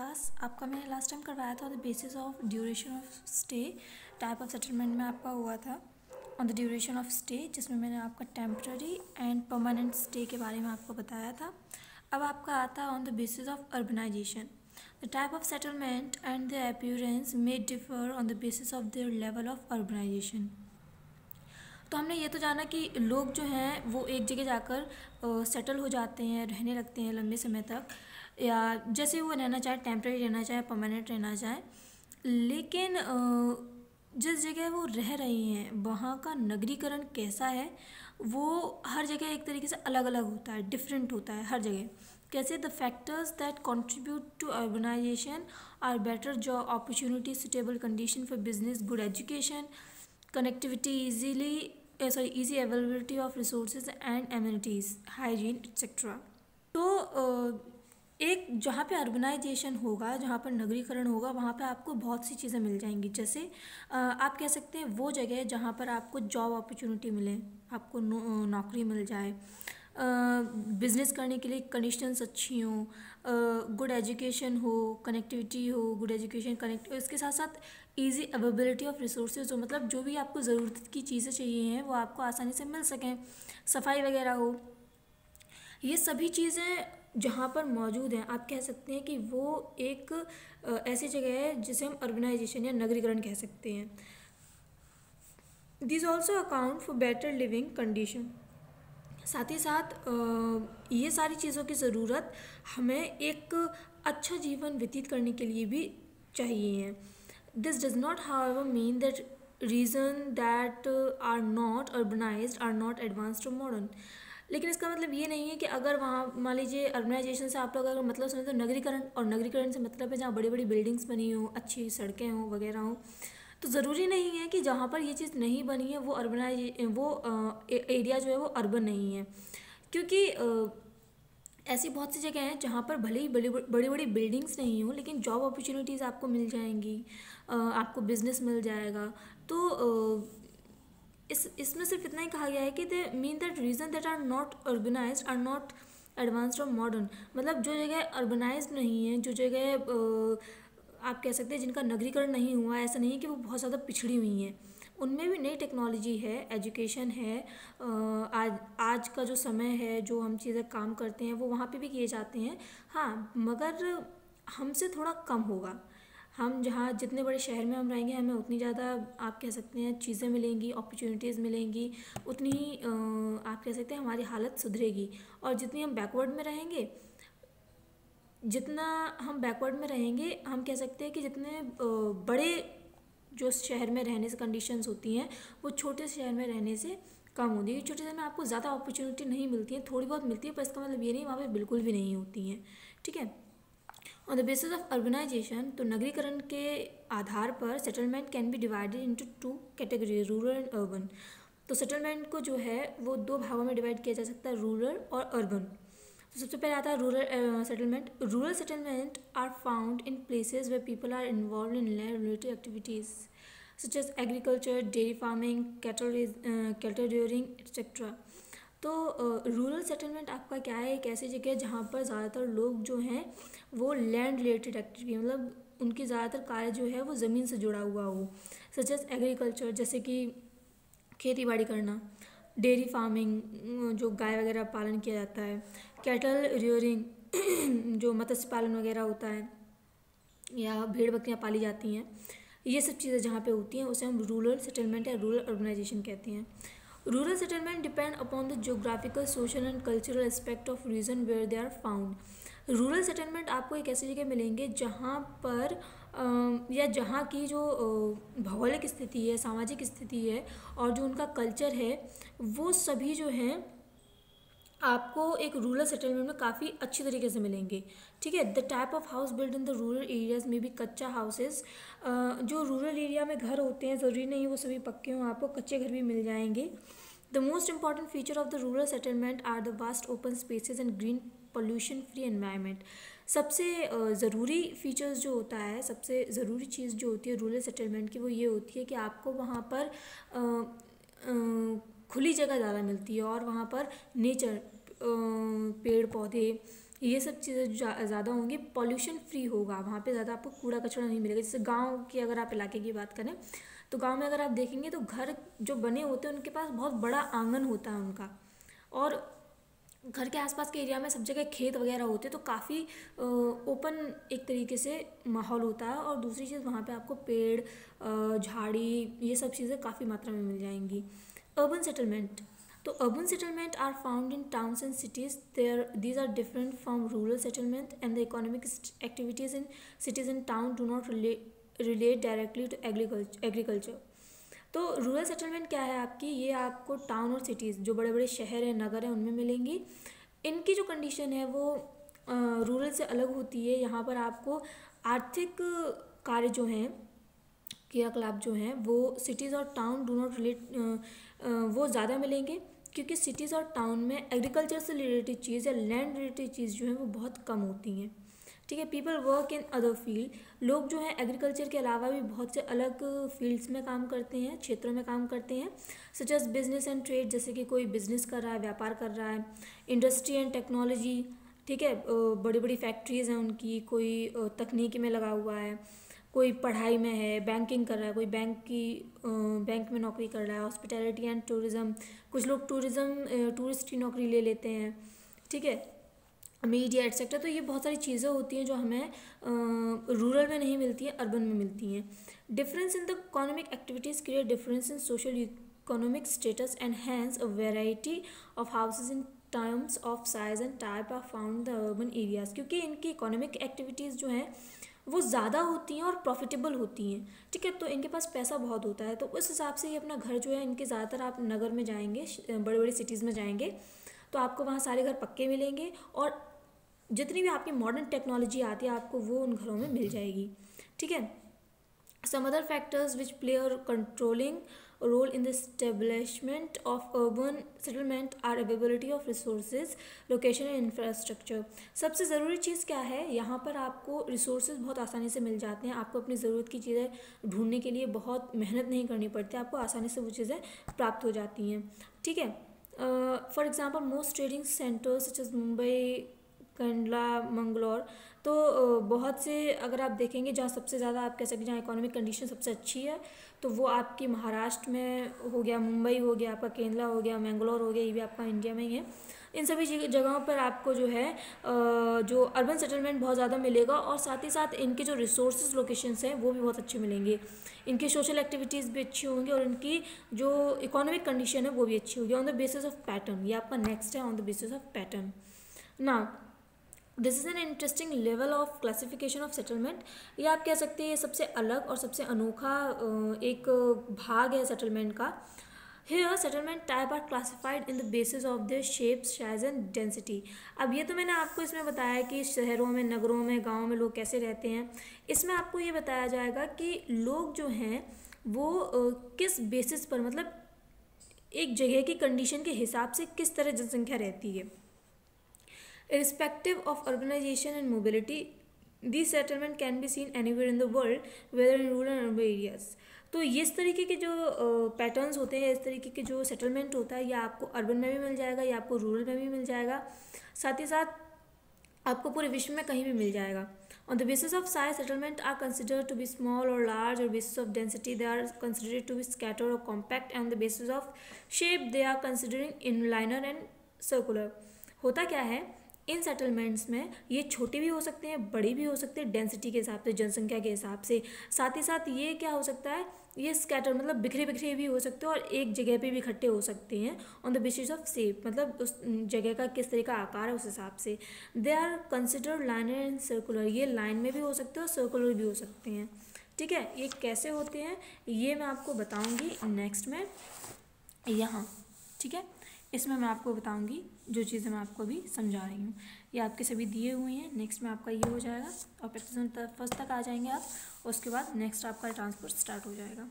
Class आपका मैंने last time करवाया था on the basis of duration of stay. Type of settlement में आपका हुआ था on the duration of stay, जिसमें मैंने आपका टेम्पररी एंड परमानेंट स्टे के बारे में आपको बताया था। अब आपका आता है on the basis of urbanisation. The type of settlement and the appearance may differ on the basis of their level of urbanisation. तो हमने ये तो जाना कि लोग जो हैं वो एक जगह जाकर सेटल हो जाते हैं, रहने लगते हैं लंबे समय तक, या जैसे वो रहना चाहे, टेम्परेरी रहना चाहे, परमानेंट रहना चाहे। लेकिन जिस जगह वो रह रहे हैं वहाँ का नगरीकरण कैसा है वो हर जगह एक तरीके से अलग अलग होता है, डिफरेंट होता है हर जगह। कैसे? The factors that contribute to urbanisation are better job opportunity, suitable condition for business, good education, connectivity, easy availability of resources and amenities, hygiene etc. तो एक जहाँ पे अर्बनाइजेशन होगा, जहाँ पर नगरीकरण होगा, वहाँ पे आपको बहुत सी चीज़ें मिल जाएंगी। जैसे आप कह सकते हैं वो जगह जहाँ पर आपको जॉब अपॉर्चुनिटी मिले, आपको नौकरी मिल जाए, बिज़नेस करने के लिए कंडीशंस अच्छी हों, गुड एजुकेशन हो, कनेक्टिविटी हो, गुड एजुकेशन कनेक्ट, इसके साथ साथ इजी अवेलेबिलिटी ऑफ रिसोर्सेज हो, मतलब जो भी आपको ज़रूरत की चीज़ें चाहिए हैं वो आपको आसानी से मिल सकें, सफाई वगैरह हो। ये सभी चीज़ें जहाँ पर मौजूद हैं, आप कह सकते हैं कि वो एक ऐसी जगह है जिसे हम अर्बनाइजेशन या नगरीकरण कह सकते हैं। This also account for better living condition. साथ ही साथ ये सारी चीज़ों की ज़रूरत हमें एक अच्छा जीवन व्यतीत करने के लिए भी चाहिए है। This does not however mean that region that are not urbanised are not advanced और मॉडर्न। लेकिन इसका मतलब ये नहीं है कि अगर वहाँ मान लीजिए अर्बनाइजेशन से आप लोग अगर मतलब समझते हो नगरीकरण, और नगरीकरण से मतलब है जहाँ बड़ी बड़ी बिल्डिंग्स बनी हो, अच्छी सड़कें हों वगैरह हों, तो ज़रूरी नहीं है कि जहाँ पर ये चीज़ नहीं बनी है वो एरिया जो है वो अर्बन नहीं है। क्योंकि ऐसी बहुत सी जगह हैं जहाँ पर भले ही बड़ी बड़ी बिल्डिंग्स नहीं हो, लेकिन जॉब अपॉर्चुनिटीज़ आपको मिल जाएंगी, आपको बिजनेस मिल जाएगा। तो इसमें सिर्फ इतना ही कहा गया है कि they mean that region that are not urbanised are not advanced और मॉडर्न। मतलब जो जगह अर्बनाइज्ड नहीं है, जो जगह आप कह सकते हैं जिनका नगरीकरण नहीं हुआ, ऐसा नहीं है कि वो बहुत ज़्यादा पिछड़ी हुई हैं, उनमें भी नई टेक्नोलॉजी है, एजुकेशन है, आज का जो समय है, जो हम चीज़ें काम करते हैं वो वहाँ पे भी किए जाते हैं। हाँ, मगर हमसे थोड़ा कम होगा। हम जहाँ जितने बड़े शहर में हम रहेंगे हमें उतनी ज़्यादा आप कह सकते हैं चीज़ें मिलेंगी, अपॉर्चुनिटीज़ मिलेंगी, उतनी ही आप कह सकते हैं हमारी हालत सुधरेगी। और जितनी हम बैकवर्ड में रहेंगे, जितना हम बैकवर्ड में रहेंगे, हम कह सकते हैं कि जितने बड़े जो शहर में रहने से कंडीशंस होती हैं वो छोटे शहर में रहने से कम होती है। छोटे शहर में आपको ज़्यादा अपॉर्चुनिटी नहीं मिलती है, थोड़ी बहुत मिलती है, पर इसका मतलब ये नहीं वहाँ पे बिल्कुल भी नहीं होती हैं। ठीक है। On the basis of urbanisation, तो नगरीकरण के आधार पर settlement can be divided into two category, rural and urban. तो सेटलमेंट को जो है वो दो भागों में डिवाइड किया जा सकता है, रूरल और अर्बन। तो सबसे पहले आता है rural settlement. Rural settlement are found in places where people are involve in land related activities such as agriculture, dairy farming, cattle rearing etcetera. तो रूरल सेटलमेंट आपका क्या है, एक ऐसी जगह जहाँ पर ज़्यादातर लोग जो हैं वो लैंड रिलेटेड एक्टिविटी, मतलब उनकी ज़्यादातर कार्य जो है वो ज़मीन से जुड़ा हुआ हो, सच एज एग्रीकल्चर, जैसे कि खेती बाड़ी करना, डेयरी फार्मिंग जो गाय वगैरह पालन किया जाता है, कैटल रियरिंग जो मत्स्य पालन वगैरह होता है, या भेड़ बकरियाँ पाली जाती हैं, ये सब चीज़ें जहाँ पे होती हैं उसे हम रूरल सेटलमेंट या रूरल अर्बनाइजेशन कहते हैं। Rural settlement depend upon the geographical, social and cultural aspect of region where they are found. Rural settlement आपको एक ऐसी जगह मिलेंगे जहाँ पर या जहाँ की जो भौगोलिक स्थिति है, सामाजिक स्थिति है और जो उनका कल्चर है, वो सभी जो हैं आपको एक रूरल सेटलमेंट में काफ़ी अच्छी तरीके से मिलेंगे। ठीक है। The type of house build in the rural areas में भी कच्चा हाउसेस, जो रूरल एरिया में घर होते हैं ज़रूरी नहीं वो सभी पक्के हों, आपको कच्चे घर भी मिल जाएंगे। The most important feature of the rural settlement are the vast open spaces and green pollution free environment. सबसे ज़रूरी फीचर्स जो होता है, सबसे ज़रूरी चीज़ जो होती है रूरल सेटलमेंट की, वो ये होती है कि आपको वहाँ पर खुली जगह ज़्यादा मिलती है और वहाँ पर नेचर, पेड़ पौधे, ये सब चीज़ें ज़्यादा होंगी, पॉल्यूशन फ्री होगा, वहाँ पे ज़्यादा आपको कूड़ा कचरा नहीं मिलेगा। जैसे गांव की अगर आप इलाके की बात करें तो गांव में अगर आप देखेंगे तो घर जो बने होते हैं उनके पास बहुत बड़ा आंगन होता है उनका, और घर के आसपास के एरिया में सब जगह खेत वगैरह होते हैं, तो काफ़ी ओपन एक तरीके से माहौल होता है। और दूसरी चीज़ वहाँ पे आपको पेड़ झाड़ी ये सब चीज़ें काफ़ी मात्रा में मिल जाएंगी। अर्बन सेटलमेंट, तो urban settlement are found in towns and cities. These are different from rural settlement, and the economic activities in cities and town do not relate directly to agriculture. तो रूरल सेटलमेंट क्या है आपकी, ये आपको town और cities जो बड़े बड़े शहर हैं नगर हैं उनमें मिलेंगी। इनकी जो कंडीशन है वो रूरल से अलग होती है। यहाँ पर आपको आर्थिक कार्य जो हैं, क्रियाकलाप जो हैं वो सिटीज़ और टाउन डू नॉट रिलेट, वो ज़्यादा मिलेंगे, क्योंकि सिटीज़ और टाउन में एग्रीकल्चर से रिलेटेड चीज़ या लैंड रिलेटेड चीज़ जो है वो बहुत कम होती हैं। ठीक है, people work in other field, लोग जो हैं एग्रीकल्चर के अलावा भी बहुत से अलग फील्ड्स में काम करते हैं, क्षेत्रों में काम करते हैं, such as business and trade, जैसे कि कोई बिजनेस कर रहा है, व्यापार कर रहा है, इंडस्ट्री एंड टेक्नोलॉजी, ठीक है, बड़ी बड़ी फैक्ट्रीज़ हैं उनकी, कोई तकनीकी में लगा हुआ है, कोई पढ़ाई में है, बैंकिंग कर रहा है, कोई बैंक में नौकरी कर रहा है, हॉस्पिटैलिटी एंड टूरिज़्म, कुछ लोग टूरिस्ट की नौकरी ले लेते हैं, ठीक है, मीडिया एटसेट्रा। तो ये बहुत सारी चीज़ें होती हैं जो हमें रूरल में नहीं मिलती हैं, अर्बन में मिलती हैं। Difference in the economic activities create difference in social economic status and hence a variety of houses in terms of size and type are found the urban areas, क्योंकि इनकी इकोनॉमिक एक्टिविटीज़ जो हैं वो ज़्यादा होती हैं और प्रॉफिटेबल होती हैं। ठीक है, तो इनके पास पैसा बहुत होता है, तो उस हिसाब से ये अपना घर जो है, इनके ज़्यादातर आप नगर में जाएंगे, बड़े बड़े सिटीज़ में जाएंगे तो आपको वहाँ सारे घर पक्के मिलेंगे, और जितनी भी आपकी मॉडर्न टेक्नोलॉजी आती है आपको वो उन घरों में मिल जाएगी। ठीक है, some other factors which play a controlling role in the establishment of urban settlement are availability of resources, location and infrastructure. सबसे ज़रूरी चीज़ क्या है, यहाँ पर आपको रिसोर्सेज बहुत आसानी से मिल जाते हैं, आपको अपनी ज़रूरत की चीज़ें ढूंढने के लिए बहुत मेहनत नहीं करनी पड़ती, आपको आसानी से वो चीज़ें प्राप्त हो जाती हैं। ठीक है, for example most trading centres such as Mumbai, Kandla, Mangalore, तो बहुत से अगर आप देखेंगे जहाँ सबसे ज़्यादा आप कह सकते हैं जहाँ इकोनॉमिक कंडीशन सबसे अच्छी है, तो वो आपकी महाराष्ट्र में हो गया, मुंबई हो गया, आपका केरला हो गया, मैंगलोर हो गया, ये भी आपका इंडिया में ही है। इन सभी जगहों पर आपको जो है जो अर्बन सेटलमेंट बहुत ज़्यादा मिलेगा, और साथ ही साथ इनके जो रिसोर्सेज लोकेशंस हैं वो भी बहुत अच्छे मिलेंगे, इनकी सोशल एक्टिविटीज़ भी अच्छी होंगी, और इनकी जो इकोनॉमिक कंडीशन है वो भी अच्छी होगी। On the basis of pattern, ये आपका नेक्स्ट है, on the basis of pattern. ना this is an interesting level of classification of settlement. ये आप कह सकते हैं ये सबसे अलग और सबसे अनोखा एक भाग है सेटलमेंट का। Here settlement type are classified in the basis of their shape, size and density। अब ये तो मैंने आपको इसमें बताया कि शहरों में, नगरों में, गाँव में लोग कैसे रहते हैं। इसमें आपको ये बताया जाएगा कि लोग जो हैं वो किस बेसिस पर, मतलब एक जगह की कंडीशन के हिसाब से किस तरह जनसंख्या रहती है। Irrespective of urbanization and mobility, these settlement can be seen anywhere in the world, whether in rural and urban areas। तो ये इस तरीके के जो पैटर्न्स होते हैं, इस तरीके के जो सेटलमेंट होता है, ये आपको अर्बन में भी मिल जाएगा, या आपको रूरल में भी मिल जाएगा, साथ ही साथ आपको पूरे विश्व में कहीं भी मिल जाएगा। On the basis of size, settlement are considered to be small or large, or basis of density they are considered to be scattered or compact, and on the basis of shape they are considering inliner and circular। होता क्या है इन settlements में, ये छोटे भी हो सकते हैं, बड़ी भी हो सकते हैं, डेंसिटी के हिसाब से, जनसंख्या के हिसाब से, साथ ही साथ ये क्या हो सकता है, ये स्कैटर मतलब बिखरे बिखरे भी हो सकते हैं, और एक जगह पे भी इकट्ठे हो सकते हैं, on the basis of shape, मतलब उस जगह का किस तरह का आकार है उस हिसाब से। They are considered linear and circular, ये लाइन में भी हो सकते हैं और सर्कुलर भी हो सकते हैं। ठीक है, ये कैसे होते हैं ये मैं आपको बताऊँगी नेक्स्ट में यहाँ। ठीक है, इसमें मैं आपको बताऊंगी जो चीज़ें मैं आपको अभी समझा रही हूँ, ये आपके सभी दिए हुए हैं। नेक्स्ट में आपका ये हो जाएगा, और प्रैक्टिस फर्स्ट तक आ जाएंगे आप, उसके बाद नेक्स्ट आपका ट्रांसपोर्ट स्टार्ट हो जाएगा।